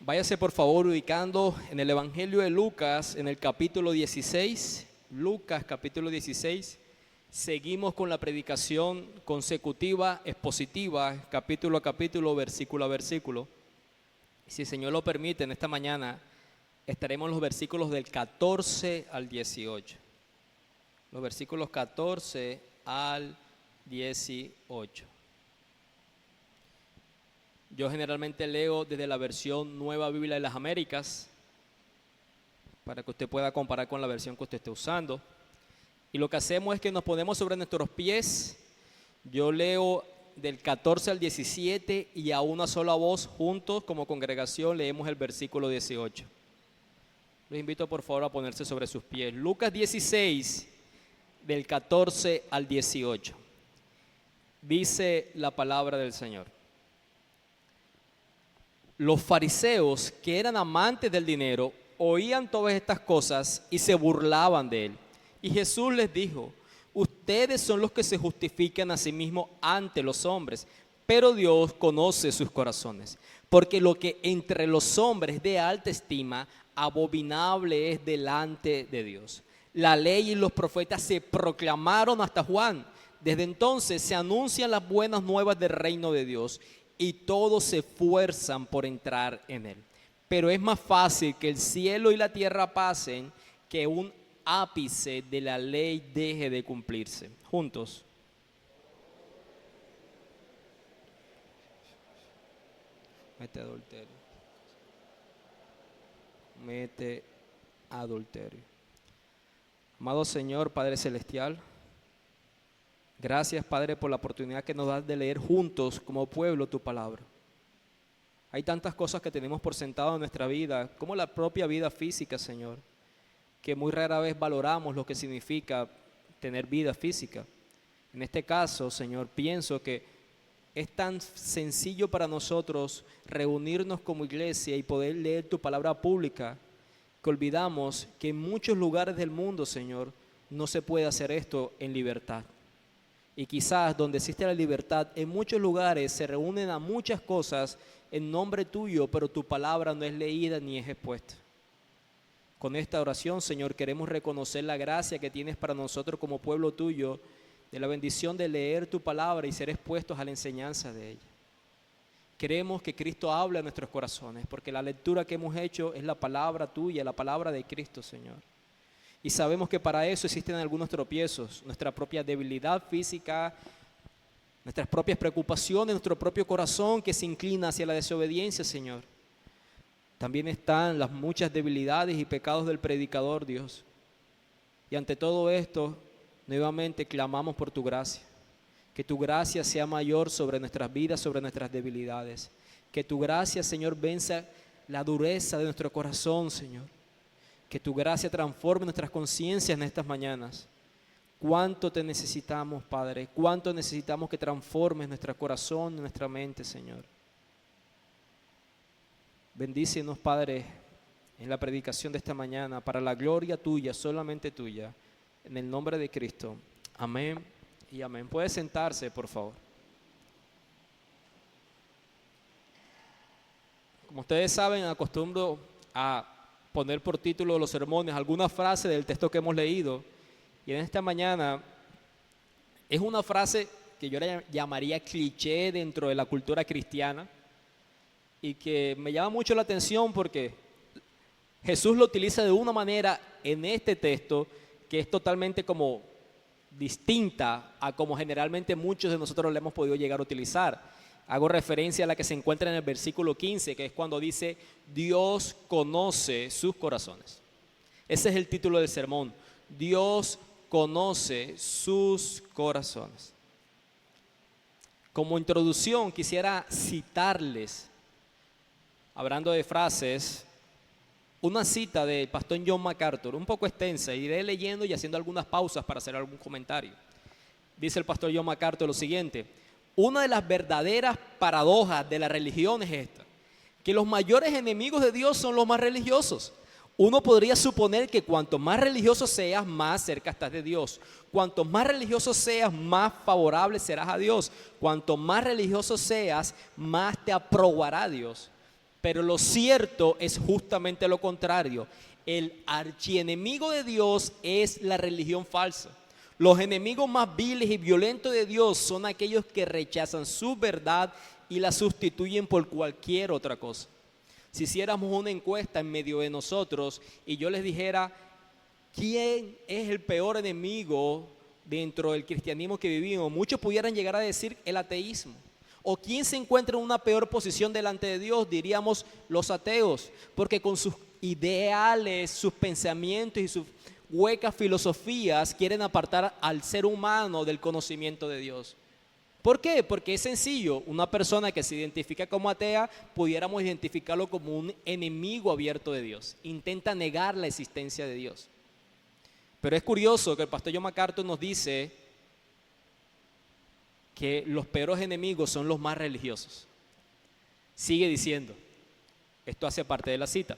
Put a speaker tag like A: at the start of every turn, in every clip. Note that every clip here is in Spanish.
A: Váyase por favor ubicando en el Evangelio de Lucas, en el capítulo 16. Lucas capítulo 16. Seguimos con la predicación consecutiva, expositiva, capítulo a capítulo, versículo a versículo. Si el Señor lo permite, en esta mañana estaremos en los versículos del 14 al 18. Los versículos 14 al 18. Yo generalmente leo desde la versión Nueva Biblia de las Américas, para que usted pueda comparar con la versión que usted esté usando. Y lo que hacemos es que nos ponemos sobre nuestros pies. Yo leo del 14 al 17 y a una sola voz juntos como congregación leemos el versículo 18. Les invito por favor a ponerse sobre sus pies. Lucas 16, del 14 al 18. Dice la palabra del Señor. Los fariseos, que eran amantes del dinero, oían todas estas cosas y se burlaban de él. Y Jesús les dijo: ustedes son los que se justifican a sí mismos ante los hombres, pero Dios conoce sus corazones. Porque lo que entre los hombres de alta estima, abominable es delante de Dios. La ley y los profetas se proclamaron hasta Juan. Desde entonces se anuncian las buenas nuevas del reino de Dios, y todos se esfuerzan por entrar en él. Pero es más fácil que el cielo y la tierra pasen que un ápice de la ley deje de cumplirse. Juntos. Mete adulterio. Mete adulterio. Amado Señor, Padre Celestial, gracias, Padre, por la oportunidad que nos das de leer juntos como pueblo tu palabra. Hay tantas cosas que tenemos por sentado en nuestra vida, como la propia vida física, Señor, que muy rara vez valoramos lo que significa tener vida física. En este caso, Señor, pienso que es tan sencillo para nosotros reunirnos como iglesia y poder leer tu palabra pública, que olvidamos que en muchos lugares del mundo, Señor, no se puede hacer esto en libertad. Y quizás donde existe la libertad, en muchos lugares se reúnen a muchas cosas en nombre tuyo, pero tu palabra no es leída ni es expuesta. Con esta oración, Señor, queremos reconocer la gracia que tienes para nosotros como pueblo tuyo, de la bendición de leer tu palabra y ser expuestos a la enseñanza de ella. Queremos que Cristo hable a nuestros corazones, porque la lectura que hemos hecho es la palabra tuya, la palabra de Cristo, Señor. Y sabemos que para eso existen algunos tropiezos, nuestra propia debilidad física, nuestras propias preocupaciones, nuestro propio corazón que se inclina hacia la desobediencia, Señor. También están las muchas debilidades y pecados del predicador, Dios. Y ante todo esto, nuevamente clamamos por tu gracia. Que tu gracia sea mayor sobre nuestras vidas, sobre nuestras debilidades. Que tu gracia, Señor, venza la dureza de nuestro corazón, Señor. Que tu gracia transforme nuestras conciencias en estas mañanas. Cuánto te necesitamos, Padre. Cuánto necesitamos que transformes nuestro corazón, nuestra mente, Señor. Bendícenos, Padre, en la predicación de esta mañana, para la gloria tuya, solamente tuya. En el nombre de Cristo. Amén y amén. Puede sentarse, por favor. Como ustedes saben, acostumbro a poner por título de los sermones alguna frase del texto que hemos leído, y en esta mañana es una frase que yo la llamaría cliché dentro de la cultura cristiana y que me llama mucho la atención porque Jesús lo utiliza de una manera en este texto que es totalmente como distinta a como generalmente muchos de nosotros lo hemos podido llegar a utilizar. Hago referencia a la que se encuentra en el versículo 15, que es cuando dice: Dios conoce sus corazones. Ese es el título del sermón. Dios conoce sus corazones. Como introducción quisiera citarles, hablando de frases, una cita del pastor John MacArthur, un poco extensa, iré leyendo y haciendo algunas pausas para hacer algún comentario. Dice el pastor John MacArthur lo siguiente: una de las verdaderas paradojas de la religión es esta, que los mayores enemigos de Dios son los más religiosos. Uno podría suponer que cuanto más religioso seas, más cerca estás de Dios. Cuanto más religioso seas, más favorable serás a Dios. Cuanto más religioso seas, más te aprobará Dios. Pero lo cierto es justamente lo contrario. El archienemigo de Dios es la religión falsa. Los enemigos más viles y violentos de Dios son aquellos que rechazan su verdad y la sustituyen por cualquier otra cosa. Si hiciéramos una encuesta en medio de nosotros y yo les dijera, ¿quién es el peor enemigo dentro del cristianismo que vivimos? Muchos pudieran llegar a decir el ateísmo. ¿O quién se encuentra en una peor posición delante de Dios? Diríamos los ateos, porque con sus ideales, sus pensamientos y sus huecas filosofías quieren apartar al ser humano del conocimiento de Dios. ¿Por qué? Porque es sencillo. Una persona que se identifica como atea, pudiéramos identificarlo como un enemigo abierto de Dios. Intenta negar la existencia de Dios. Pero es curioso que el pastor John MacArthur nos dice que los peores enemigos son los más religiosos. Sigue diciendo, esto hace parte de la cita,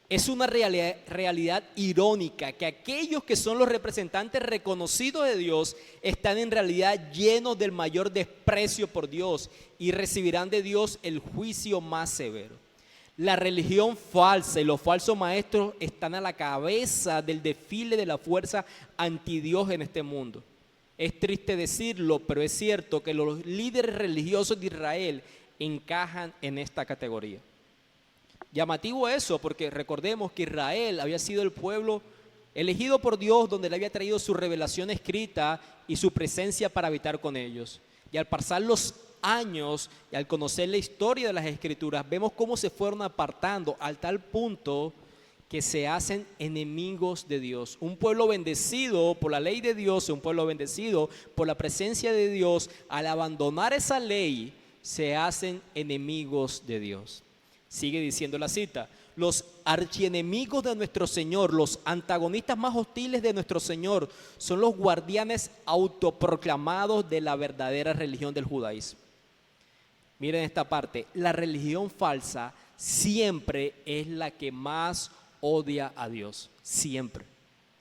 A: es una realidad irónica que aquellos que son los representantes reconocidos de Dios están en realidad llenos del mayor desprecio por Dios y recibirán de Dios el juicio más severo. La religión falsa y los falsos maestros están a la cabeza del desfile de la fuerza antidios en este mundo. Es triste decirlo, pero es cierto que los líderes religiosos de Israel encajan en esta categoría. Llamativo eso, porque recordemos que Israel había sido el pueblo elegido por Dios, donde le había traído su revelación escrita y su presencia para habitar con ellos. Y al pasar los años y al conocer la historia de las Escrituras, vemos cómo se fueron apartando al tal punto que se hacen enemigos de Dios. Un pueblo bendecido por la ley de Dios, un pueblo bendecido por la presencia de Dios, al abandonar esa ley, se hacen enemigos de Dios. Sigue diciendo la cita, los archienemigos de nuestro Señor, los antagonistas más hostiles de nuestro Señor, son los guardianes autoproclamados de la verdadera religión del judaísmo. Miren esta parte, la religión falsa siempre es la que más odia a Dios, siempre.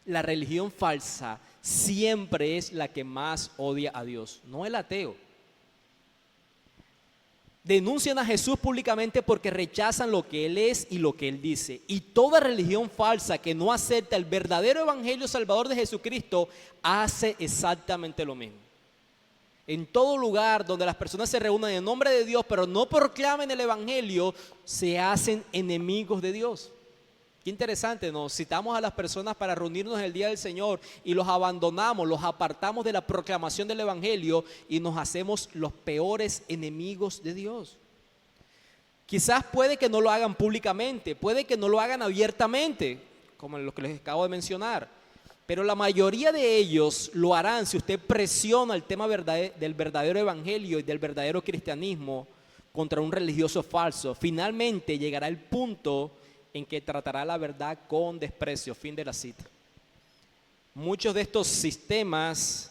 A: La religión falsa siempre es la que más odia a Dios, no el ateo. Denuncian a Jesús públicamente porque rechazan lo que Él es y lo que Él dice. Y toda religión falsa que no acepta el verdadero evangelio salvador de Jesucristo hace exactamente lo mismo. En todo lugar donde las personas se reúnan en nombre de Dios, pero no proclamen el evangelio, se hacen enemigos de Dios. Qué interesante, nos citamos a las personas para reunirnos el día del Señor y los abandonamos, los apartamos de la proclamación del evangelio y nos hacemos los peores enemigos de Dios. Quizás puede que no lo hagan públicamente, puede que no lo hagan abiertamente, como lo que les acabo de mencionar, pero la mayoría de ellos lo harán si usted presiona el tema del verdadero evangelio y del verdadero cristianismo contra un religioso falso. Finalmente llegará el punto en que tratará la verdad con desprecio. Fin de la cita. Muchos de estos sistemas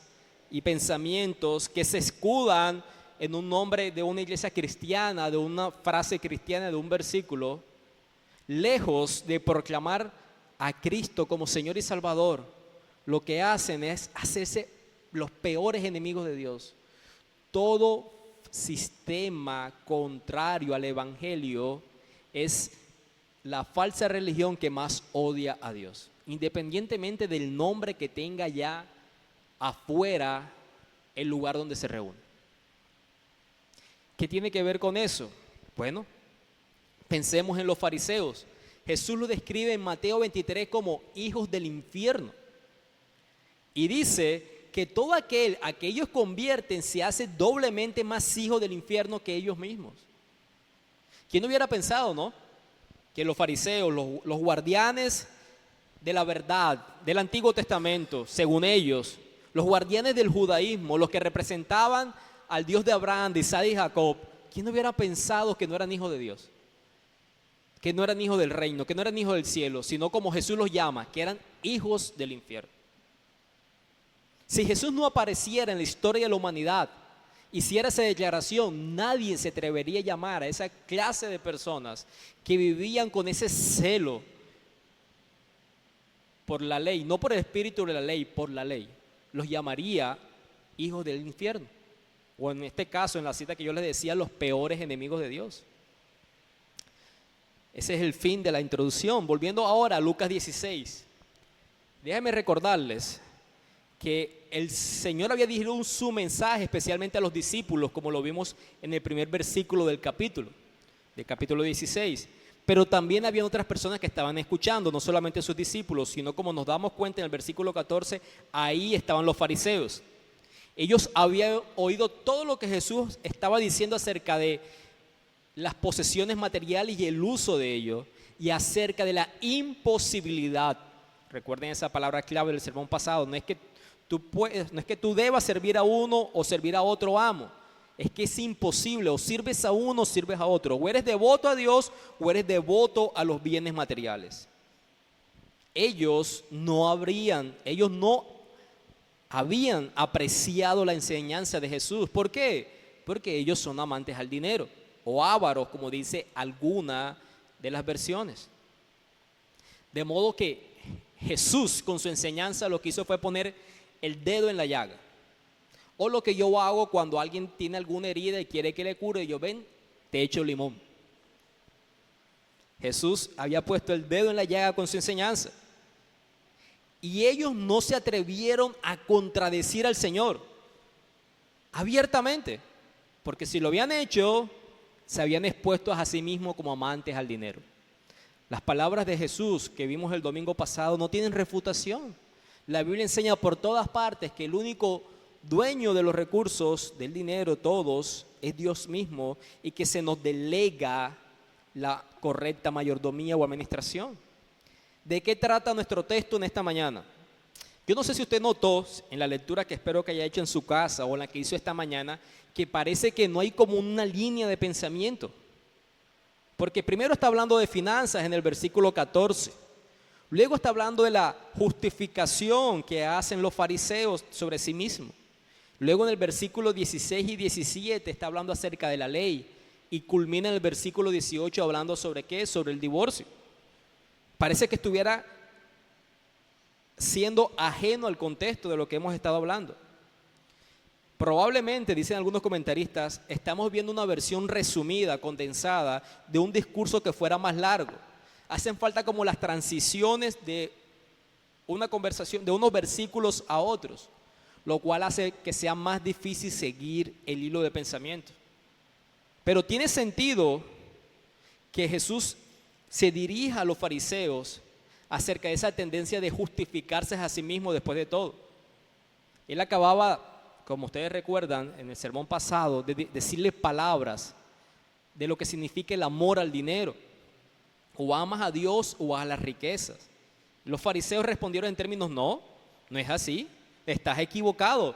A: y pensamientos que se escudan en un nombre de una iglesia cristiana, de una frase cristiana, de un versículo, lejos de proclamar a Cristo como Señor y Salvador, lo que hacen es hacerse los peores enemigos de Dios. Todo sistema contrario al evangelio es la falsa religión que más odia a Dios, independientemente del nombre que tenga ya afuera el lugar donde se reúne. ¿Qué tiene que ver con eso? Bueno, pensemos en los fariseos. Jesús lo describe en Mateo 23 como hijos del infierno. Y dice que todo aquel a que ellos convierten se hace doblemente más hijo del infierno que ellos mismos. ¿Quién hubiera pensado, no? Que los fariseos, los guardianes de la verdad del Antiguo Testamento, según ellos, los guardianes del judaísmo, los que representaban al Dios de Abraham, de Isaac y Jacob, ¿quién hubiera pensado que no eran hijos de Dios? Que no eran hijos del reino, que no eran hijos del cielo, sino como Jesús los llama, que eran hijos del infierno. Si Jesús no apareciera en la historia de la humanidad, hiciera esa declaración, nadie se atrevería a llamar a esa clase de personas que vivían con ese celo por la ley, no por el espíritu de la ley, por la ley. Los llamaría hijos del infierno. O en este caso, en la cita que yo les decía, los peores enemigos de Dios. Ese es el fin de la introducción. Volviendo ahora a Lucas 16. Déjenme recordarles que el Señor había dirigido su mensaje especialmente a los discípulos, como lo vimos en el primer versículo del capítulo 16. Pero también había otras personas que estaban escuchando, no solamente sus discípulos, sino como nos damos cuenta en el versículo 14, ahí estaban los fariseos. Ellos habían oído todo lo que Jesús estaba diciendo acerca de las posesiones materiales y el uso de ello, y acerca de la imposibilidad. Recuerden esa palabra clave del sermón pasado, no es que tú debas servir a uno o servir a otro amo. Es que es imposible, o sirves a uno o sirves a otro, o eres devoto a Dios o eres devoto a los bienes materiales. Ellos no habían apreciado la enseñanza de Jesús. ¿Por qué? Porque ellos son amantes al dinero, o ávaros, como dice alguna de las versiones. De modo que Jesús con su enseñanza lo que hizo fue poner el dedo en la llaga. O lo que yo hago cuando alguien tiene alguna herida y quiere que le cure, yo ven, te echo limón. Jesús había puesto el dedo en la llaga con su enseñanza. Y ellos no se atrevieron a contradecir al Señor abiertamente, porque si lo habían hecho, se habían expuesto a sí mismos como amantes al dinero. Las palabras de Jesús que vimos el domingo pasado no tienen refutación. La Biblia enseña por todas partes que el único dueño de los recursos, del dinero, todos, es Dios mismo, y que se nos delega la correcta mayordomía o administración. ¿De qué trata nuestro texto en esta mañana? Yo no sé si usted notó en la lectura que espero que haya hecho en su casa o en la que hizo esta mañana, que parece que no hay como una línea de pensamiento. Porque primero está hablando de finanzas en el versículo 14. Luego está hablando de la justificación que hacen los fariseos sobre sí mismos. Luego en el versículo 16 y 17 está hablando acerca de la ley. Y culmina en el versículo 18 hablando sobre ¿qué? Sobre el divorcio. Parece que estuviera siendo ajeno al contexto de lo que hemos estado hablando. Probablemente, dicen algunos comentaristas, estamos viendo una versión resumida, condensada, de un discurso que fuera más largo. Hacen falta como las transiciones de una conversación, de unos versículos a otros, lo cual hace que sea más difícil seguir el hilo de pensamiento. Pero tiene sentido que Jesús se dirija a los fariseos acerca de esa tendencia de justificarse a sí mismo después de todo. Él acababa, como ustedes recuerdan, en el sermón pasado, de decirles palabras de lo que significa el amor al dinero. O amas a Dios o a las riquezas. Los fariseos respondieron en términos, no es así, estás equivocado.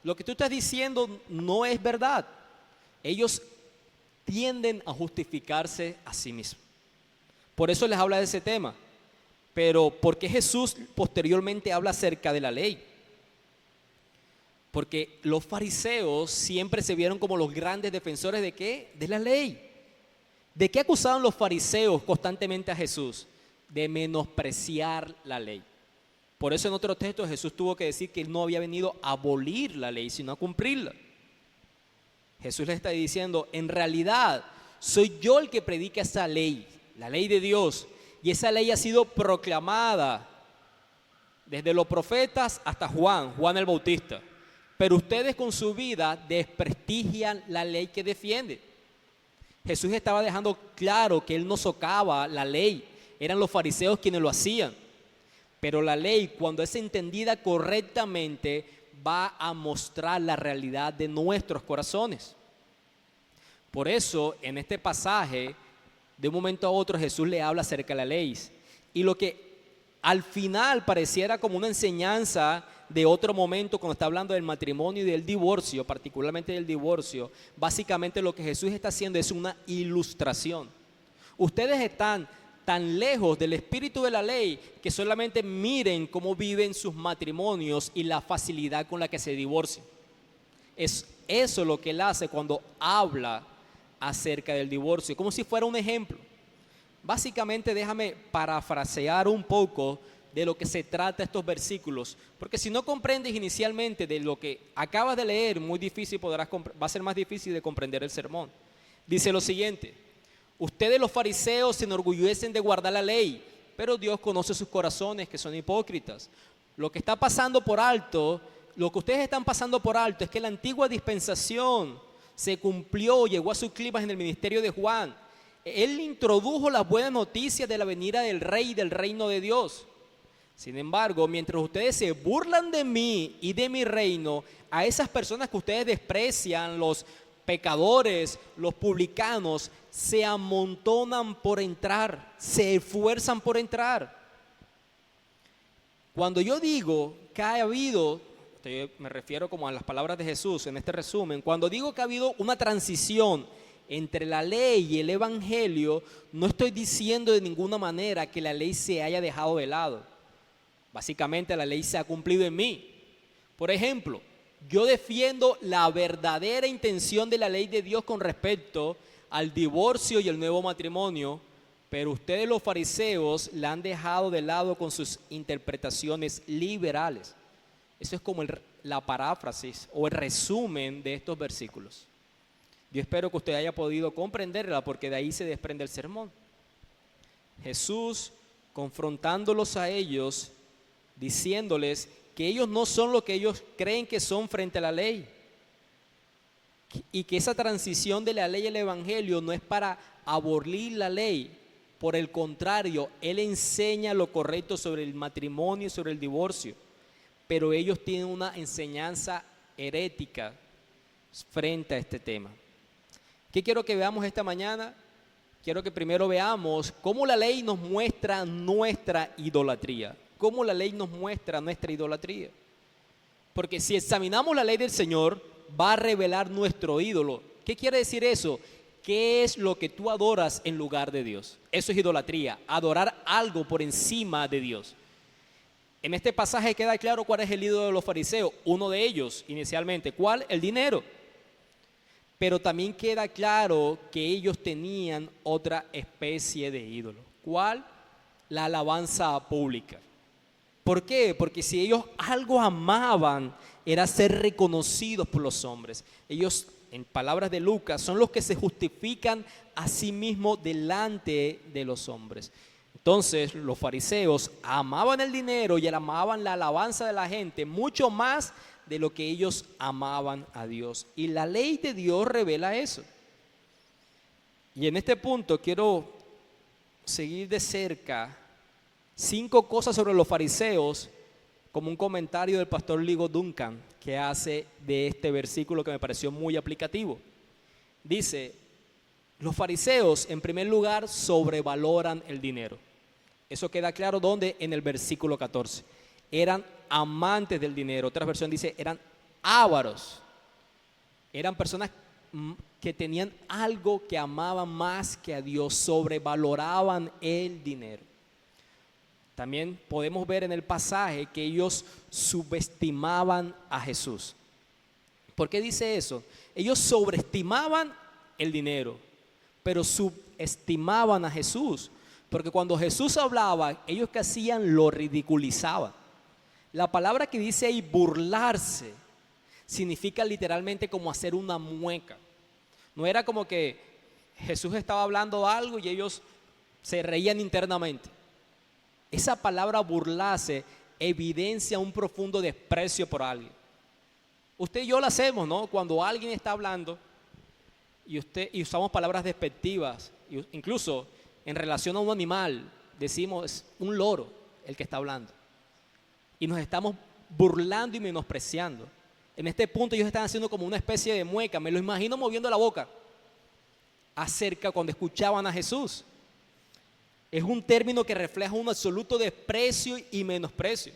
A: Lo que tú estás diciendo no es verdad. Ellos tienden a justificarse a sí mismos. Por eso les habla de ese tema. Pero ¿por qué Jesús posteriormente habla acerca de la ley? Porque los fariseos siempre se vieron como los grandes defensores ¿de qué? De la ley. ¿De qué acusaban los fariseos constantemente a Jesús? De menospreciar la ley. Por eso en otro texto Jesús tuvo que decir que él no había venido a abolir la ley, sino a cumplirla. Jesús le está diciendo, en realidad soy yo el que predica esa ley, la ley de Dios. Y esa ley ha sido proclamada desde los profetas hasta Juan el Bautista. Pero ustedes con su vida desprestigian la ley que defienden. Jesús estaba dejando claro que él no socava la ley. Eran los fariseos quienes lo hacían. Pero la ley, cuando es entendida correctamente, va a mostrar la realidad de nuestros corazones. Por eso, en este pasaje, de un momento a otro Jesús le habla acerca de la ley. Y lo que al final pareciera como una enseñanza de otro momento, cuando está hablando del matrimonio y del divorcio, particularmente del divorcio, básicamente lo que Jesús está haciendo es una ilustración. Ustedes están tan lejos del espíritu de la ley que solamente miren cómo viven sus matrimonios y la facilidad con la que se divorcian. Es eso lo que él hace cuando habla acerca del divorcio, como si fuera un ejemplo. Básicamente déjame parafrasear un poco de lo que se trata estos versículos, porque si no comprendes inicialmente de lo que acabas de leer, va a ser más difícil de comprender el sermón. Dice lo siguiente: Ustedes los fariseos se enorgullecen de guardar la ley, pero Dios conoce sus corazones, que son hipócritas. Lo que está pasando por alto, lo que ustedes están pasando por alto es que la antigua dispensación se cumplió, llegó a su clímax en el ministerio de Juan. Él introdujo las buenas noticias de la venida del Rey y del reino de Dios. Sin embargo, mientras ustedes se burlan de mí y de mi reino, a esas personas que ustedes desprecian, los pecadores, los publicanos, se amontonan por entrar, se esfuerzan por entrar. Cuando yo digo que ha habido, me refiero como a las palabras de Jesús en este resumen, cuando digo que ha habido una transición entre la ley y el evangelio, no estoy diciendo de ninguna manera que la ley se haya dejado de lado. Básicamente la ley se ha cumplido en mí. Por ejemplo, yo defiendo la verdadera intención de la ley de Dios con respecto al divorcio y el nuevo matrimonio, pero ustedes los fariseos la han dejado de lado con sus interpretaciones liberales. Eso es como la paráfrasis o el resumen de estos versículos. Yo espero que usted haya podido comprenderla porque de ahí se desprende el sermón. Jesús confrontándolos a ellos, diciéndoles que ellos no son lo que ellos creen que son frente a la ley y que esa transición de la ley al evangelio no es para abolir la ley. Por el contrario, Él enseña lo correcto sobre el matrimonio y sobre el divorcio, pero ellos tienen una enseñanza herética frente a este tema. ¿Qué quiero que veamos esta mañana? Quiero que primero veamos cómo la ley nos muestra nuestra idolatría. Cómo la ley nos muestra nuestra idolatría. Porque si examinamos la ley del Señor, va a revelar nuestro ídolo. ¿Qué quiere decir eso? ¿Qué es lo que tú adoras en lugar de Dios? Eso es idolatría, adorar algo por encima de Dios. En este pasaje queda claro cuál es el ídolo de los fariseos. Uno de ellos, inicialmente, ¿cuál? El dinero. Pero también queda claro que ellos tenían otra especie de ídolo. ¿Cuál? La alabanza pública. ¿Por qué? Porque si ellos algo amaban, era ser reconocidos por los hombres. Ellos, en palabras de Lucas, son los que se justifican a sí mismos delante de los hombres. Entonces, los fariseos amaban el dinero y amaban la alabanza de la gente mucho más de lo que ellos amaban a Dios. Y la ley de Dios revela eso. Y en este punto quiero seguir de cerca 5 cosas sobre los fariseos, como un comentario del pastor Ligo Duncan que hace de este versículo que me pareció muy aplicativo. Dice, los fariseos en primer lugar sobrevaloran el dinero. Eso queda claro ¿dónde? En el versículo 14. Eran amantes del dinero. Otra versión dice, eran ávaros. Eran personas que tenían algo que amaban más que a Dios, sobrevaloraban el dinero. También podemos ver en el pasaje que ellos subestimaban a Jesús. ¿Por qué dice eso? Ellos sobreestimaban el dinero, pero subestimaban a Jesús. Porque cuando Jesús hablaba, ellos que hacían lo ridiculizaban. La palabra que dice ahí, burlarse, significa literalmente como hacer una mueca. No era como que Jesús estaba hablando algo y ellos se reían internamente. Esa palabra burlarse evidencia un profundo desprecio por alguien. Usted y yo lo hacemos, ¿no? Cuando alguien está hablando y usamos palabras despectivas, incluso en relación a un animal, decimos es un loro el que está hablando. Y nos estamos burlando y menospreciando. En este punto ellos están haciendo como una especie de mueca, me lo imagino moviendo la boca acerca cuando escuchaban a Jesús. Es un término que refleja un absoluto desprecio y menosprecio.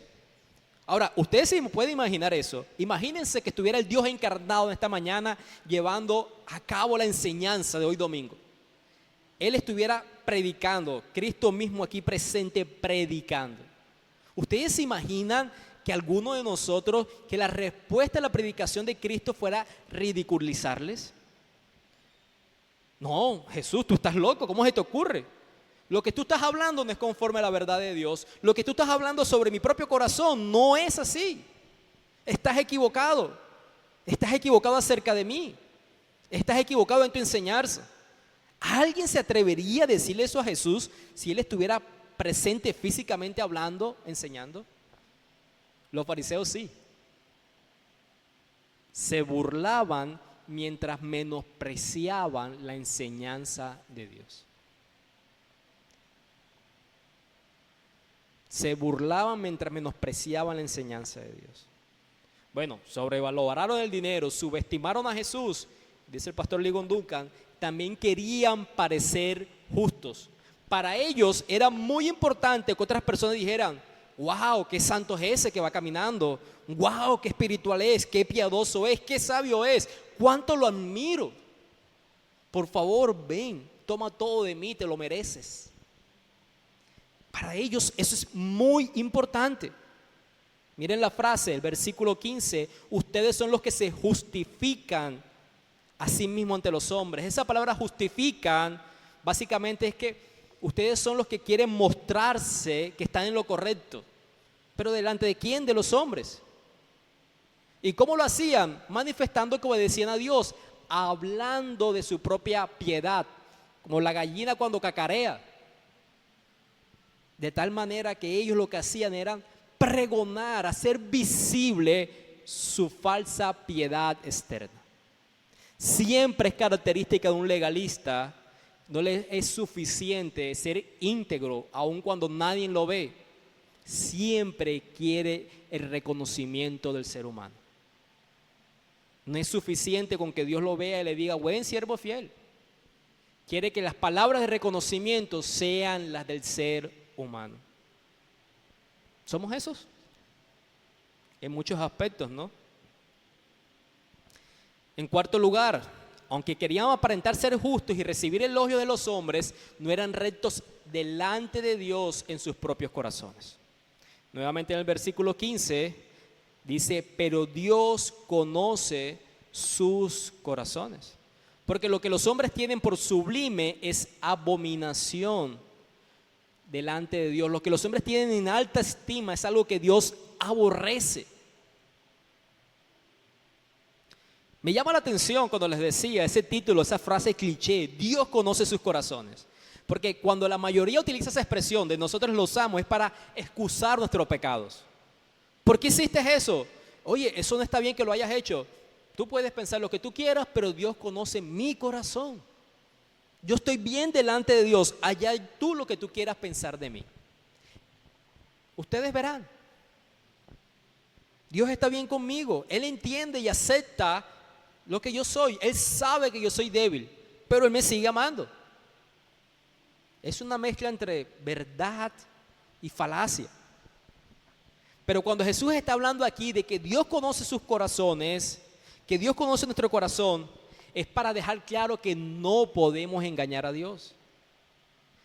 A: Ahora, ustedes se pueden imaginar eso. Imagínense que estuviera el Dios encarnado en esta mañana llevando a cabo la enseñanza de hoy domingo. Él estuviera predicando, Cristo mismo aquí presente predicando. ¿Ustedes se imaginan que alguno de nosotros, que la respuesta a la predicación de Cristo fuera ridiculizarles? No, Jesús, tú estás loco, ¿cómo se te ocurre? Lo que tú estás hablando no es conforme a la verdad de Dios. Lo que tú estás hablando sobre mi propio corazón no es así. Estás equivocado. Estás equivocado acerca de mí. Estás equivocado en tu enseñanza. ¿Alguien se atrevería a decirle eso a Jesús si él estuviera presente físicamente hablando, enseñando? Los fariseos sí. Se burlaban mientras menospreciaban la enseñanza de Dios. Se burlaban mientras menospreciaban la enseñanza de Dios. Bueno, sobrevaloraron el dinero, subestimaron a Jesús, dice el pastor Ligon Duncan, también querían parecer justos. Para ellos era muy importante que otras personas dijeran: wow, qué santo es ese que va caminando, wow, qué espiritual es, qué piadoso es, qué sabio es, cuánto lo admiro. Por favor, ven, toma todo de mí, te lo mereces. Para ellos eso es muy importante. Miren la frase, el versículo 15, ustedes son los que se justifican a sí mismos ante los hombres. Esa palabra justifican básicamente es que ustedes son los que quieren mostrarse que están en lo correcto. ¿Pero delante de quién? De los hombres. ¿Y cómo lo hacían? Manifestando que obedecían a Dios, hablando de su propia piedad, como la gallina cuando cacarea. De tal manera que ellos lo que hacían era pregonar, hacer visible su falsa piedad externa. Siempre es característica de un legalista, no le es suficiente ser íntegro, aun cuando nadie lo ve. Siempre quiere el reconocimiento del ser humano. No es suficiente con que Dios lo vea y le diga: buen siervo fiel. Quiere que las palabras de reconocimiento sean las del ser humano. ¿Somos esos? En muchos aspectos, ¿no? En cuarto lugar, aunque querían aparentar ser justos y recibir el elogio de los hombres, no eran rectos delante de Dios en sus propios corazones. Nuevamente en el versículo 15 dice: pero Dios conoce sus corazones. Porque lo que los hombres tienen por sublime es abominación delante de Dios. Lo que los hombres tienen en alta estima es algo que Dios aborrece. Me llama la atención cuando les decía ese título, esa frase cliché: Dios conoce sus corazones. Porque cuando la mayoría utiliza esa expresión, de nosotros lo usamos, es para excusar nuestros pecados. ¿Por qué hiciste eso? Oye, eso no está bien que lo hayas hecho. Tú puedes pensar lo que tú quieras, pero Dios conoce mi corazón. Yo estoy bien delante de Dios, allá tú lo que tú quieras pensar de mí. Ustedes verán. Dios está bien conmigo, Él entiende y acepta lo que yo soy. Él sabe que yo soy débil, pero Él me sigue amando. Es una mezcla entre verdad y falacia. Pero cuando Jesús está hablando aquí de que Dios conoce sus corazones, que Dios conoce nuestro corazón, es para dejar claro que no podemos engañar a Dios.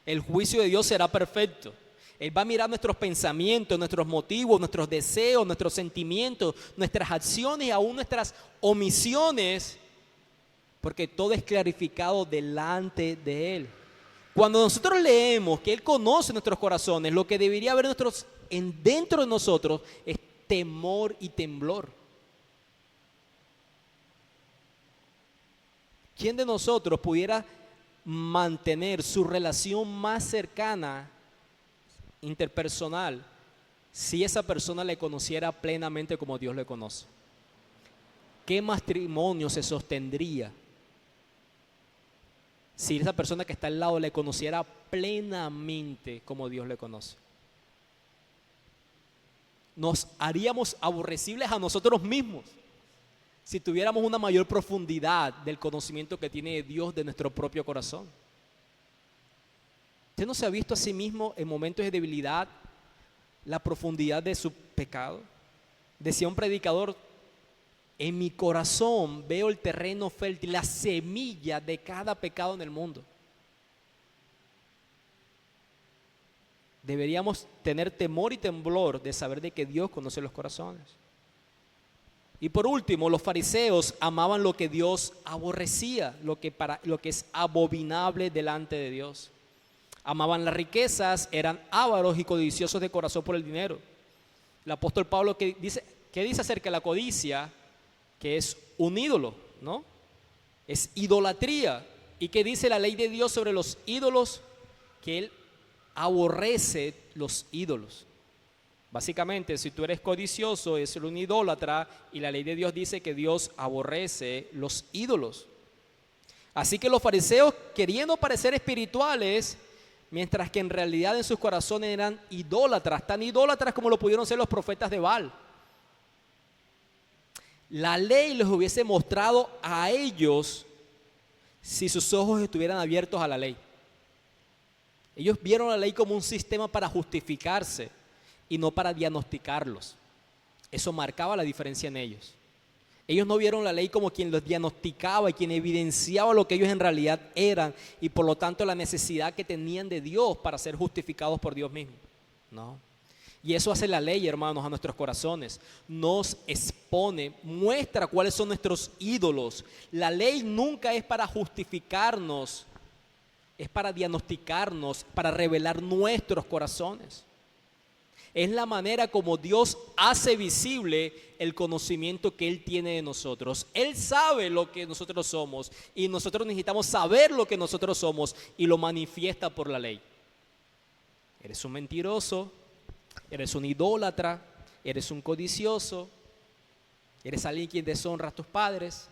A: El juicio de Dios será perfecto. Él va a mirar nuestros pensamientos, nuestros motivos, nuestros deseos, nuestros sentimientos, nuestras acciones y aún nuestras omisiones, porque todo es clarificado delante de Él. Cuando nosotros leemos que Él conoce nuestros corazones, lo que debería haber dentro de nosotros es temor y temblor. ¿Quién de nosotros pudiera mantener su relación más cercana, interpersonal, si esa persona le conociera plenamente como Dios le conoce? ¿Qué matrimonio se sostendría si esa persona que está al lado le conociera plenamente como Dios le conoce? Nos haríamos aborrecibles a nosotros mismos si tuviéramos una mayor profundidad del conocimiento que tiene Dios de nuestro propio corazón. ¿Usted no se ha visto a sí mismo en momentos de debilidad la profundidad de su pecado? Decía un predicador: en mi corazón veo el terreno fértil, la semilla de cada pecado en el mundo. Deberíamos tener temor y temblor de saber de que Dios conoce los corazones. Y por último, los fariseos amaban lo que Dios aborrecía, lo que es abominable delante de Dios. Amaban las riquezas, eran ávaros y codiciosos de corazón por el dinero. El apóstol Pablo ¿qué dice acerca de la codicia? Que es un ídolo, ¿no? Es idolatría. ¿Y qué dice la ley de Dios sobre los ídolos? Que Él aborrece los ídolos. Básicamente, si tú eres codicioso, es un idólatra, y la ley de Dios dice que Dios aborrece los ídolos. Así que los fariseos, queriendo parecer espirituales, mientras que en realidad en sus corazones eran idólatras, tan idólatras como lo pudieron ser los profetas de Baal. La ley les hubiese mostrado a ellos si sus ojos estuvieran abiertos a la ley. Ellos vieron la ley como un sistema para justificarse y no para diagnosticarlos. Eso marcaba la diferencia en ellos. Ellos no vieron la ley como quien los diagnosticaba y quien evidenciaba lo que ellos en realidad eran, y por lo tanto la necesidad que tenían de Dios para ser justificados por Dios mismo. No. Y eso hace la ley, hermanos, a nuestros corazones. Nos expone, muestra cuáles son nuestros ídolos. La ley nunca es para justificarnos, es para diagnosticarnos, para revelar nuestros corazones. Es la manera como Dios hace visible el conocimiento que Él tiene de nosotros. Él sabe lo que nosotros somos y nosotros necesitamos saber lo que nosotros somos, y lo manifiesta por la ley. Eres un mentiroso, eres un idólatra, eres un codicioso, eres alguien quien deshonra a tus padres,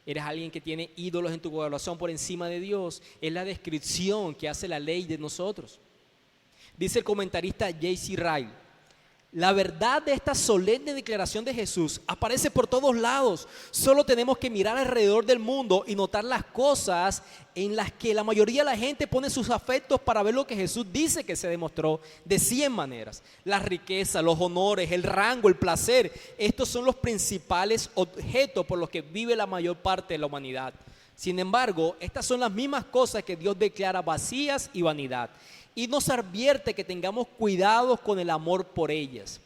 A: eres alguien que tiene ídolos en tu corazón por encima de Dios. Es la descripción que hace la ley de nosotros. Dice el comentarista J.C. Ryle: la verdad de esta solemne declaración de Jesús aparece por todos lados. Solo tenemos que mirar alrededor del mundo y notar las cosas en las que la mayoría de la gente pone sus afectos para ver lo que Jesús dice que se demostró de 100 maneras. La riqueza, los honores, el rango, el placer. Estos son los principales objetos por los que vive la mayor parte de la humanidad. Sin embargo, estas son las mismas cosas que Dios declara vacías y vanidad, y nos advierte que tengamos cuidado con el amor por ellas.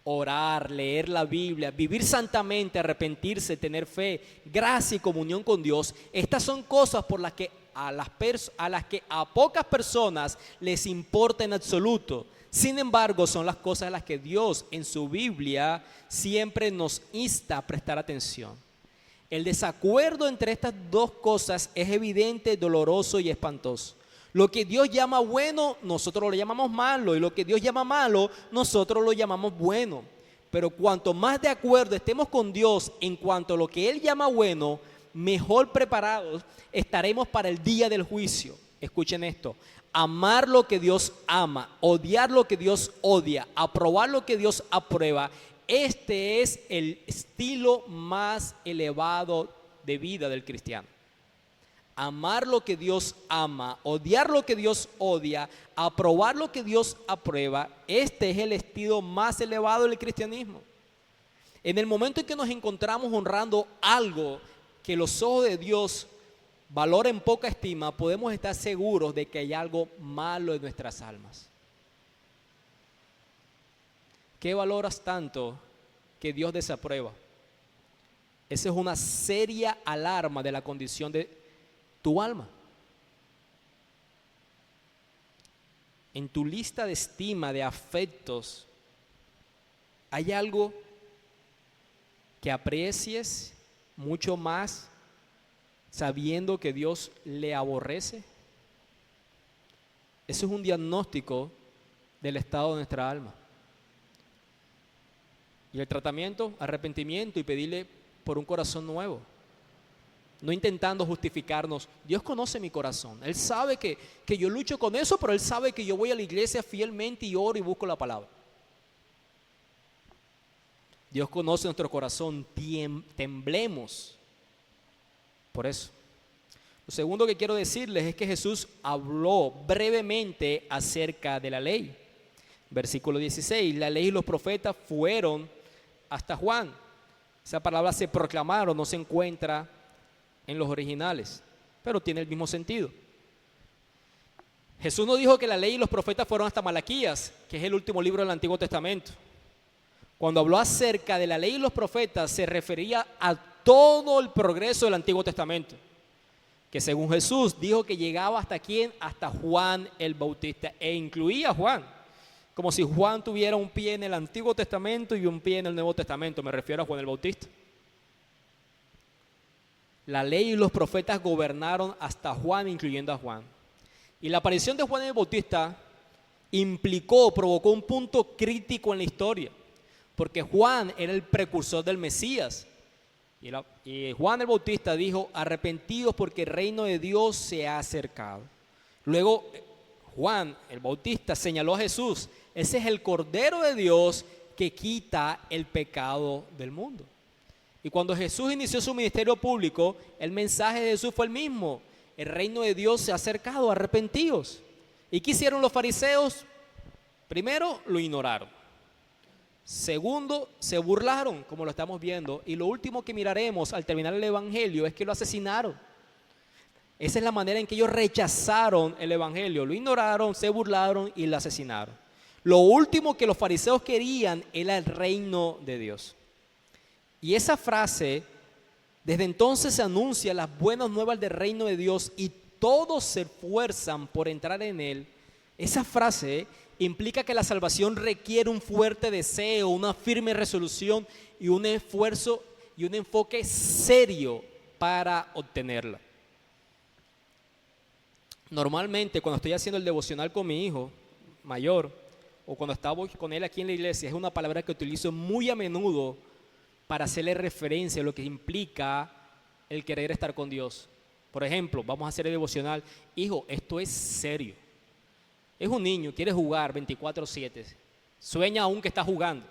A: Orar, leer la Biblia, vivir santamente, arrepentirse, tener fe, gracia y comunión con Dios. Estas son cosas por las que a las que a pocas personas les importa en absoluto. Sin embargo, son las cosas a las que Dios en su Biblia siempre nos insta a prestar atención. El desacuerdo entre estas dos cosas es evidente, doloroso y espantoso. Lo que Dios llama bueno, nosotros lo llamamos malo, y lo que Dios llama malo, nosotros lo llamamos bueno. Pero cuanto más de acuerdo estemos con Dios en cuanto a lo que Él llama bueno, mejor preparados estaremos para el día del juicio. Escuchen esto: amar lo que Dios ama, odiar lo que Dios odia, aprobar lo que Dios aprueba. Este es el estilo más elevado de vida del cristiano. Amar lo que Dios ama, odiar lo que Dios odia, aprobar lo que Dios aprueba. Este es el estilo más elevado del cristianismo. En el momento en que nos encontramos honrando algo que los ojos de Dios valoran en poca estima, podemos estar seguros de que hay algo malo en nuestras almas. ¿Qué valoras tanto que Dios desaprueba? Esa es una seria alarma de la condición de tu alma. En tu lista de estima, de afectos, ¿hay algo que aprecies mucho más sabiendo que Dios le aborrece? Eso es un diagnóstico del estado de nuestra alma. Y el tratamiento, arrepentimiento y pedirle por un corazón nuevo. No intentando justificarnos. Dios conoce mi corazón. Él sabe que yo lucho con eso, pero Él sabe que yo voy a la iglesia fielmente y oro y busco la palabra. Dios conoce nuestro corazón. Temblemos por eso. Lo segundo que quiero decirles es que Jesús habló brevemente acerca de la ley. Versículo 16: la ley y los profetas fueron hasta Juan. Esa palabra se proclamaron, no se encuentra en los originales, pero tiene el mismo sentido. Jesús no dijo que la ley y los profetas fueron hasta Malaquías, que es el último libro del Antiguo Testamento. Cuando habló acerca de la ley y los profetas, se refería a todo el progreso del Antiguo Testamento, que según Jesús dijo que llegaba hasta quién, hasta Juan el Bautista, e incluía a Juan, como si Juan tuviera un pie en el Antiguo Testamento y un pie en el Nuevo Testamento. Me refiero a Juan el Bautista. La ley y los profetas gobernaron hasta Juan, incluyendo a Juan. Y la aparición de Juan el Bautista provocó un punto crítico en la historia, porque Juan era el precursor del Mesías. Y Juan el Bautista dijo: arrepentidos porque el reino de Dios se ha acercado. Luego Juan el Bautista señaló a Jesús: ese es el Cordero de Dios que quita el pecado del mundo. Y cuando Jesús inició su ministerio público, el mensaje de Jesús fue el mismo: el reino de Dios se ha acercado, arrepentidos. ¿Y qué hicieron los fariseos? Primero, lo ignoraron. Segundo, se burlaron, como lo estamos viendo. Y lo último que miraremos al terminar el evangelio es que lo asesinaron. Esa es la manera en que ellos rechazaron el evangelio. Lo ignoraron, se burlaron y lo asesinaron. Lo último que los fariseos querían era el reino de Dios. Y esa frase, desde entonces se anuncia las buenas nuevas del reino de Dios y todos se esfuerzan por entrar en él. Esa frase implica que la salvación requiere un fuerte deseo, una firme resolución y un esfuerzo y un enfoque serio para obtenerla. Normalmente cuando estoy haciendo el devocional con mi hijo mayor o cuando estaba con él aquí en la iglesia, es una palabra que utilizo muy a menudo para hacerle referencia a lo que implica el querer estar con Dios. Por ejemplo, vamos a hacer el devocional: hijo, esto es serio. Es un niño, quiere jugar 24/7, sueña aún que está jugando.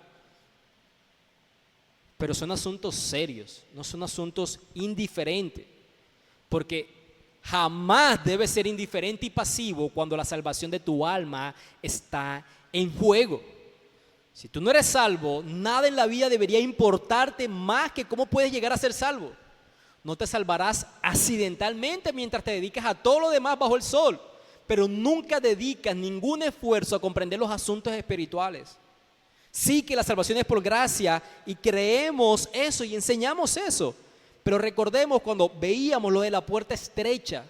A: Pero son asuntos serios, no son asuntos indiferentes, porque jamás debes ser indiferente y pasivo cuando la salvación de tu alma está en juego. Si tú no eres salvo, nada en la vida debería importarte más que cómo puedes llegar a ser salvo. No te salvarás accidentalmente mientras te dedicas a todo lo demás bajo el sol, pero nunca dedicas ningún esfuerzo a comprender los asuntos espirituales. Sí que la salvación es por gracia y creemos eso y enseñamos eso, pero recordemos cuando veíamos lo de la puerta estrecha.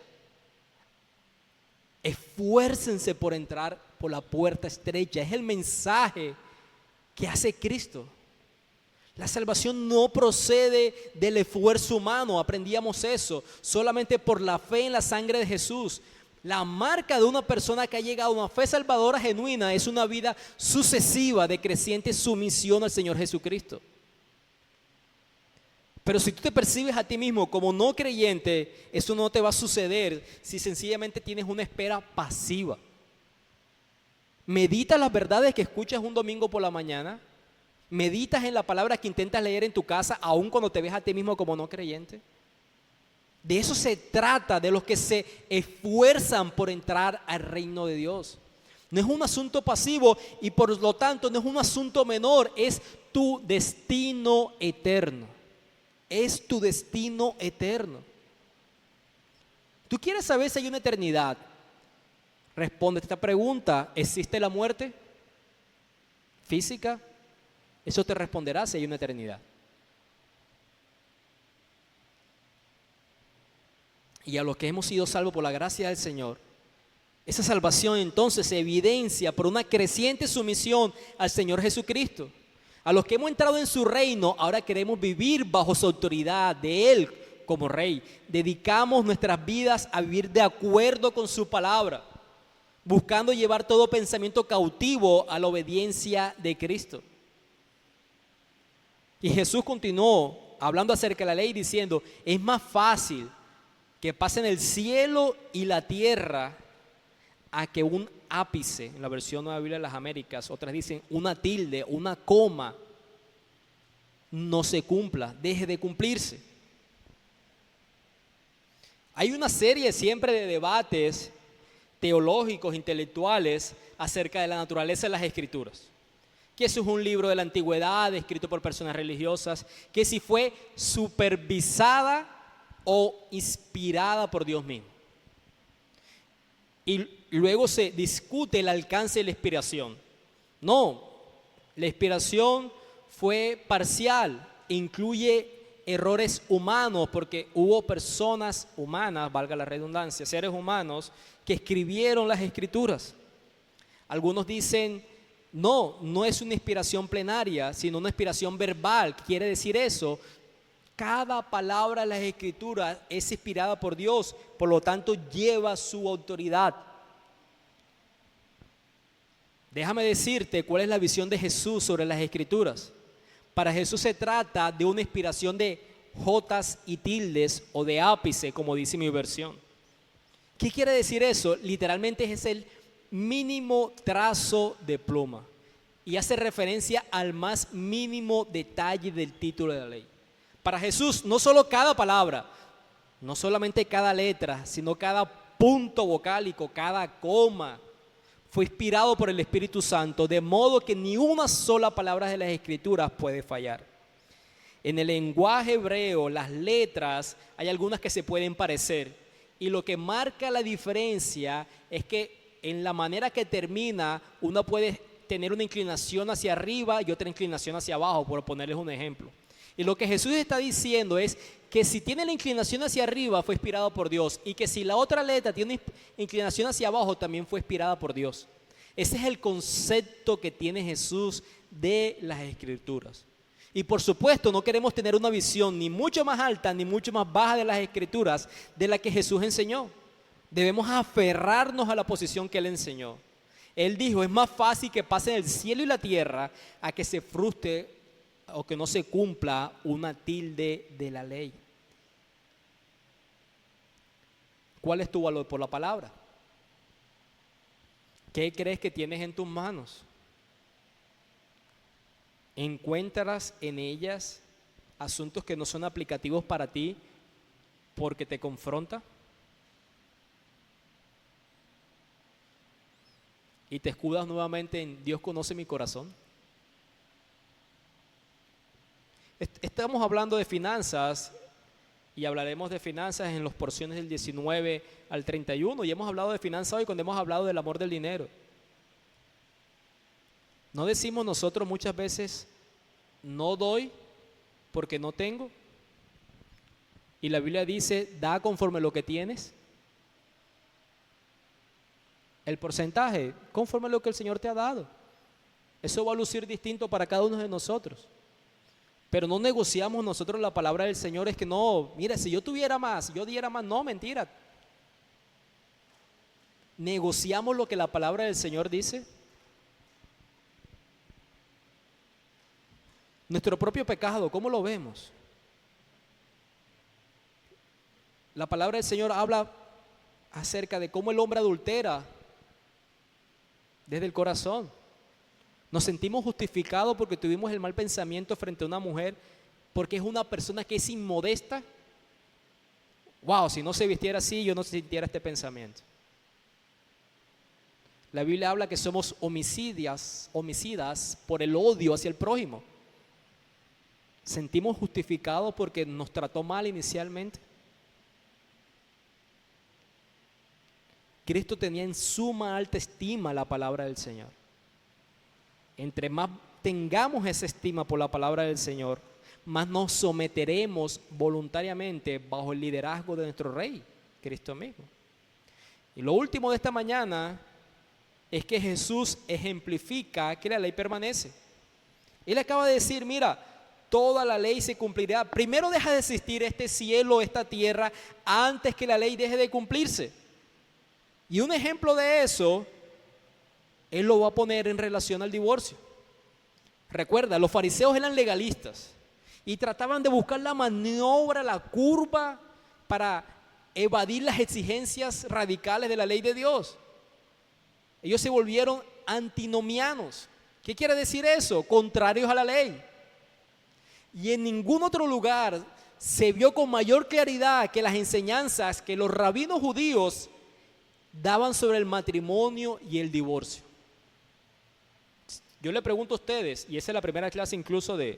A: Esfuércense por entrar por la puerta estrecha, es el mensaje que hace Cristo. La salvación no procede del esfuerzo humano, aprendíamos eso, solamente por la fe en la sangre de Jesús. La marca de una persona que ha llegado a una fe salvadora genuina es una vida sucesiva de creciente sumisión al Señor Jesucristo. Pero si tú te percibes a ti mismo como no creyente, eso no te va a suceder si sencillamente tienes una espera pasiva. Meditas las verdades que escuchas un domingo por la mañana. Meditas en la palabra que intentas leer en tu casa, aun cuando te ves a ti mismo como no creyente. De eso se trata, de los que se esfuerzan por entrar al reino de Dios. No es un asunto pasivo y por lo tanto no es un asunto menor, es tu destino eterno. Es tu destino eterno. ¿Tú quieres saber si hay una eternidad? Responde esta pregunta: ¿existe la muerte física? Eso te responderá si hay una eternidad. Y a los que hemos sido salvos por la gracia del Señor, esa salvación entonces se evidencia por una creciente sumisión al Señor Jesucristo. A los que hemos entrado en su reino, ahora queremos vivir bajo su autoridad de Él como Rey. Dedicamos nuestras vidas a vivir de acuerdo con su palabra, buscando llevar todo pensamiento cautivo a la obediencia de Cristo. Y Jesús continuó hablando acerca de la ley diciendo: es más fácil que pasen el cielo y la tierra a que un ápice, en la versión Nueva Biblia de las Américas, otras dicen una tilde, una coma, no se cumpla, deje de cumplirse. Hay una serie siempre de debates teológicos, intelectuales, acerca de la naturaleza de las Escrituras. Que eso es un libro de la antigüedad escrito por personas religiosas, que si fue supervisada o inspirada por Dios mismo. Y luego se discute el alcance de la inspiración. No, la inspiración fue parcial, incluye errores humanos, porque hubo personas humanas, valga la redundancia, seres humanos que escribieron las Escrituras. Algunos dicen: no es una inspiración plenaria, sino una inspiración verbal. ¿Qué quiere decir eso? Cada palabra de las Escrituras es inspirada por Dios, por lo tanto lleva su autoridad. Déjame decirte cuál es la visión de Jesús sobre las Escrituras. Para Jesús se trata de una inspiración de jotas y tildes o de ápice, como dice mi versión. ¿Qué quiere decir eso? Literalmente es el mínimo trazo de pluma y hace referencia al más mínimo detalle del título de la ley. Para Jesús, no solo cada palabra, no solamente cada letra, sino cada punto vocálico, cada coma, fue inspirado por el Espíritu Santo, de modo que ni una sola palabra de las Escrituras puede fallar. En el lenguaje hebreo, las letras, hay algunas que se pueden parecer, y lo que marca la diferencia es que en la manera que termina, una puede tener una inclinación hacia arriba y otra inclinación hacia abajo, por ponerles un ejemplo. Y lo que Jesús está diciendo es que si tiene la inclinación hacia arriba fue inspirado por Dios, y que si la otra letra tiene inclinación hacia abajo también fue inspirada por Dios. Ese es el concepto que tiene Jesús de las Escrituras. Y por supuesto no queremos tener una visión ni mucho más alta ni mucho más baja de las Escrituras de la que Jesús enseñó. Debemos aferrarnos a la posición que Él enseñó. Él dijo, es más fácil que pasen el cielo y la tierra a que se frustre o que no se cumpla una tilde de la ley. ¿Cuál es tu valor por la palabra? ¿Qué crees que tienes en tus manos? ¿Encuentras en ellas asuntos que no son aplicativos para ti porque te confronta? Y te escudas nuevamente en Dios conoce mi corazón. Estamos hablando de finanzas y hablaremos de finanzas en las porciones del 19 al 31 y hemos hablado de finanzas hoy cuando hemos hablado del amor del dinero. ¿No decimos nosotros muchas veces no doy porque no tengo? Y la Biblia dice, da conforme lo que tienes. El porcentaje, conforme a lo que el Señor te ha dado. Eso va a lucir distinto para cada uno de nosotros. Pero no negociamos nosotros la palabra del Señor, es que no, mira, si yo tuviera más, si yo diera más, no, mentira. Negociamos lo que la palabra del Señor dice. Nuestro propio pecado, ¿cómo lo vemos? La palabra del Señor habla acerca de cómo el hombre adultera desde el corazón. Nos sentimos justificados porque tuvimos el mal pensamiento frente a una mujer, porque es una persona que es inmodesta. Wow, si no se vistiera así, yo no sintiera este pensamiento. La Biblia habla que somos homicidas por el odio hacia el prójimo. Sentimos justificados porque nos trató mal inicialmente. Cristo tenía en suma alta estima la palabra del Señor. Entre más tengamos esa estima por la palabra del Señor, más nos someteremos voluntariamente bajo el liderazgo de nuestro Rey, Cristo mismo. Y lo último de esta mañana es que Jesús ejemplifica que la ley permanece. Él acaba de decir, mira, toda la ley se cumplirá. Primero deja de existir este cielo, esta tierra, antes que la ley deje de cumplirse. Y un ejemplo de eso, Él lo va a poner en relación al divorcio. Recuerda, los fariseos eran legalistas y trataban de buscar la maniobra, la curva para evadir las exigencias radicales de la ley de Dios. Ellos se volvieron antinomianos. ¿Qué quiere decir eso? Contrarios a la ley. Y en ningún otro lugar se vio con mayor claridad que las enseñanzas que los rabinos judíos daban sobre el matrimonio y el divorcio. Yo le pregunto a ustedes, y esa es la primera clase incluso que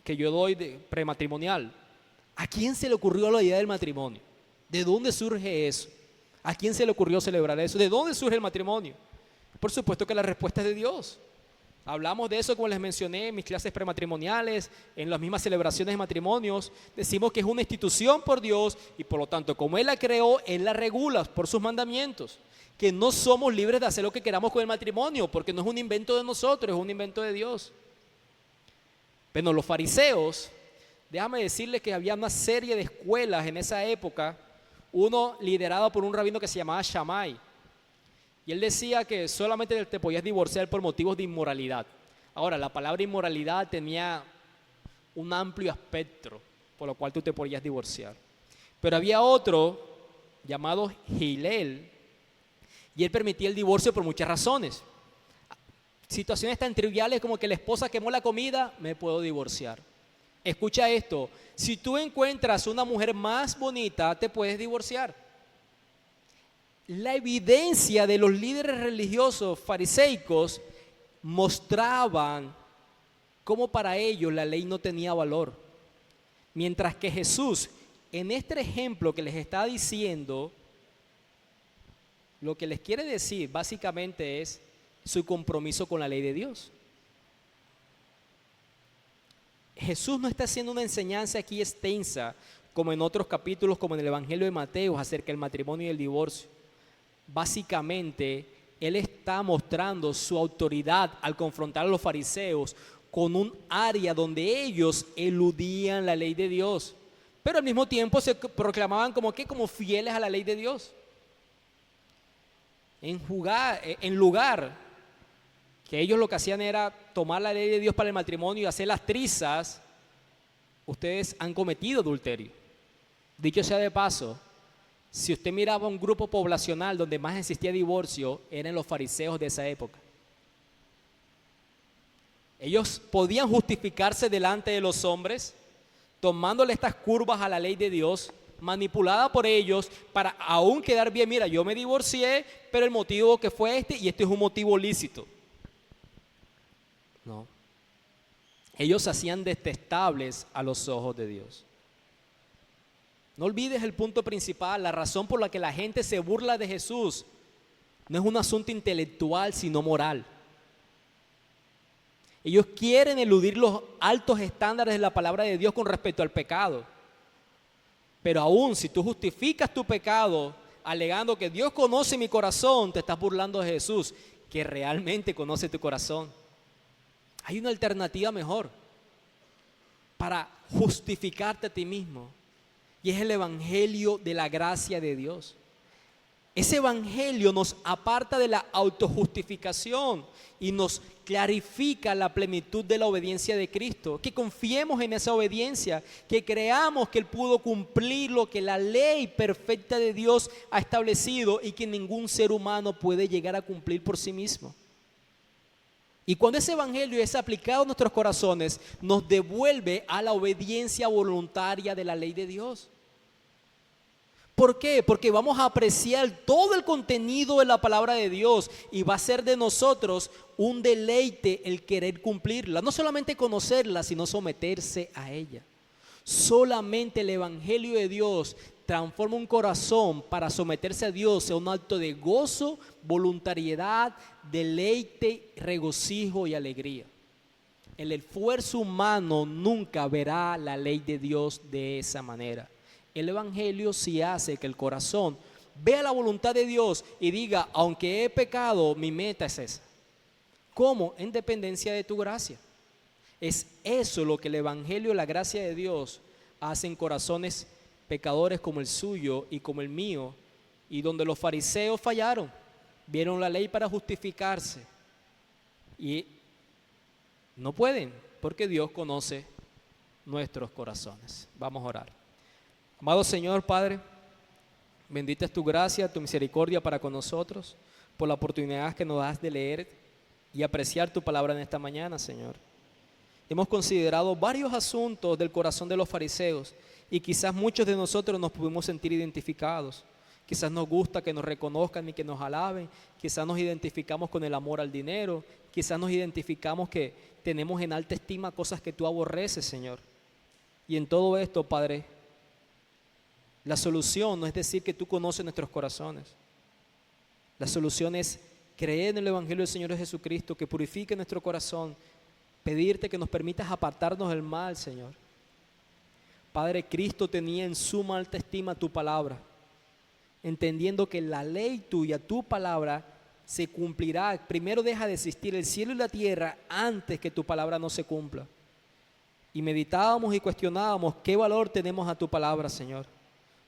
A: yo doy de prematrimonial, ¿a quién se le ocurrió la idea del matrimonio? ¿De dónde surge eso? ¿A quién se le ocurrió celebrar eso? ¿De dónde surge el matrimonio? Por supuesto que la respuesta es de Dios. Hablamos de eso, como les mencioné, en mis clases prematrimoniales, en las mismas celebraciones de matrimonios. Decimos que es una institución por Dios y por lo tanto, como Él la creó, Él la regula por sus mandamientos. Que no somos libres de hacer lo que queramos con el matrimonio, porque no es un invento de nosotros, es un invento de Dios. Bueno, los fariseos, déjame decirles que había una serie de escuelas en esa época, uno liderado por un rabino que se llamaba Shammai. Y él decía que solamente te podías divorciar por motivos de inmoralidad. Ahora, la palabra inmoralidad tenía un amplio espectro por lo cual tú te podías divorciar. Pero había otro llamado Hillel, y él permitía el divorcio por muchas razones. Situaciones tan triviales como que la esposa quemó la comida, me puedo divorciar. Escucha esto, si tú encuentras una mujer más bonita, te puedes divorciar. La evidencia de los líderes religiosos fariseicos mostraban cómo para ellos la ley no tenía valor. Mientras que Jesús, en este ejemplo que les está diciendo, lo que les quiere decir básicamente es su compromiso con la ley de Dios. Jesús no está haciendo una enseñanza aquí extensa, como en otros capítulos, como en el Evangelio de Mateo, acerca del matrimonio y el divorcio. Básicamente, Él está mostrando su autoridad al confrontar a los fariseos con un área donde ellos eludían la ley de Dios, pero al mismo tiempo se proclamaban como fieles a la ley de Dios. En lugar que ellos lo que hacían era tomar la ley de Dios para el matrimonio y hacer las trizas, ustedes han cometido adulterio. Dicho sea de paso, si usted miraba un grupo poblacional donde más existía divorcio, eran los fariseos de esa época. Ellos podían justificarse delante de los hombres, tomándole estas curvas a la ley de Dios, manipulada por ellos para aún quedar bien. Mira, yo me divorcié, pero el motivo que fue este, y este es un motivo lícito. No. Ellos se hacían detestables a los ojos de Dios. No olvides el punto principal, la razón por la que la gente se burla de Jesús no es un asunto intelectual, sino moral. Ellos quieren eludir los altos estándares de la palabra de Dios con respecto al pecado. Pero aún si tú justificas tu pecado alegando que Dios conoce mi corazón, te estás burlando de Jesús, que realmente conoce tu corazón. Hay una alternativa mejor para justificarte a ti mismo, y es el evangelio de la gracia de Dios. Ese evangelio nos aparta de la autojustificación y nos clarifica la plenitud de la obediencia de Cristo. Que confiemos en esa obediencia, que creamos que Él pudo cumplir lo que la ley perfecta de Dios ha establecido y que ningún ser humano puede llegar a cumplir por sí mismo. Y cuando ese evangelio es aplicado a nuestros corazones, nos devuelve a la obediencia voluntaria de la ley de Dios. ¿Por qué? Porque vamos a apreciar todo el contenido de la palabra de Dios y va a ser de nosotros un deleite el querer cumplirla. No solamente conocerla, sino someterse a ella. Solamente el evangelio de Dios transforma un corazón para someterse a Dios en un acto de gozo, voluntariedad, deleite, regocijo y alegría. El esfuerzo humano nunca verá la ley de Dios de esa manera. El evangelio sí hace que el corazón vea la voluntad de Dios y diga, aunque he pecado, mi meta es esa. ¿Cómo? En dependencia de tu gracia. Es eso lo que el evangelio, la gracia de Dios, hace en corazones pecadores como el suyo y como el mío, y donde los fariseos fallaron, vieron la ley para justificarse y no pueden, porque Dios conoce nuestros corazones. Vamos a orar. Amado Señor, Padre, bendita es tu gracia, tu misericordia para con nosotros, por la oportunidad que nos das de leer y apreciar tu palabra en esta mañana, Señor. Hemos considerado varios asuntos del corazón de los fariseos y quizás muchos de nosotros nos pudimos sentir identificados. Quizás nos gusta que nos reconozcan y que nos alaben, quizás nos identificamos con el amor al dinero, quizás nos identificamos que tenemos en alta estima cosas que tú aborreces, Señor. Y en todo esto, Padre, la solución no es decir que tú conoces nuestros corazones. La solución es creer en el evangelio del Señor Jesucristo, que purifique nuestro corazón, pedirte que nos permitas apartarnos del mal, Señor. Padre, Cristo tenía en suma alta estima tu palabra, entendiendo que la ley tuya, tu palabra, se cumplirá. Primero deja de existir el cielo y la tierra antes que tu palabra no se cumpla. y meditábamos y cuestionábamos qué valor tenemos a tu palabra, Señor.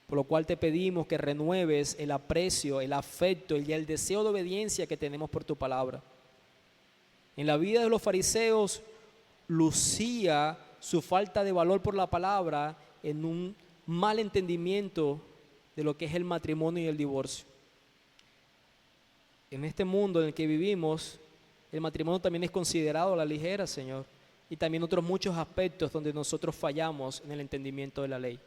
A: Por lo cual te pedimos que renueves el aprecio, el afecto y el deseo de obediencia que tenemos por tu palabra. En la vida de los fariseos lucía su falta de valor por la palabra en un mal entendimiento de lo que es el matrimonio y el divorcio. En este mundo en el que vivimos, el matrimonio también es considerado a la ligera, Señor, y también otros muchos aspectos donde nosotros fallamos en el entendimiento de la ley.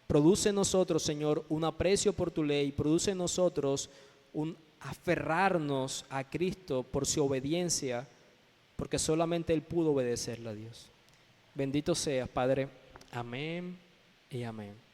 A: Produce en nosotros, Señor, un aprecio por tu ley, produce en nosotros un aferrarnos a Cristo por su obediencia, porque solamente Él pudo obedecerle a Dios. Bendito seas, Padre. Amén y amén.